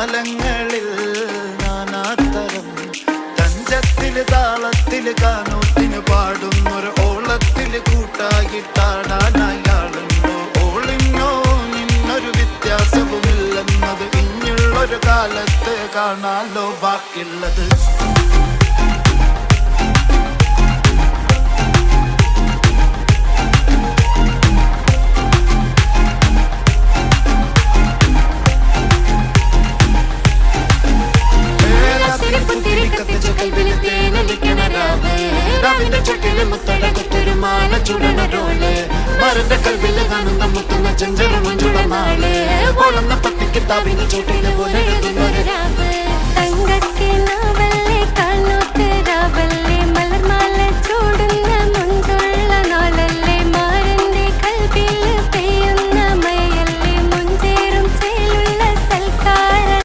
കാലങ്ങളിൽ നാനാതരം തഞ്ചത്തില് താളത്തില് കാനോത്തിന് പാടുന്നൊരു ഓളത്തില് കൂട്ടാകിട്ടാടാനയാളുണ്ടോ? ഓളിനോ നിന്നൊരു വ്യത്യാസവുമില്ലെന്നത് ഇനിയുള്ളൊരു കാലത്ത് കാണാലോ ബാക്കിയുള്ളത്. മരന്റെ കൽവില് കാണുന്ന മുത്തുന്ന ചെഞ്ചര മഞ്ചുള നാള്. പൊളന്ന പട്ടിക്ക് താവിന് ചോട്ടില് പോലെ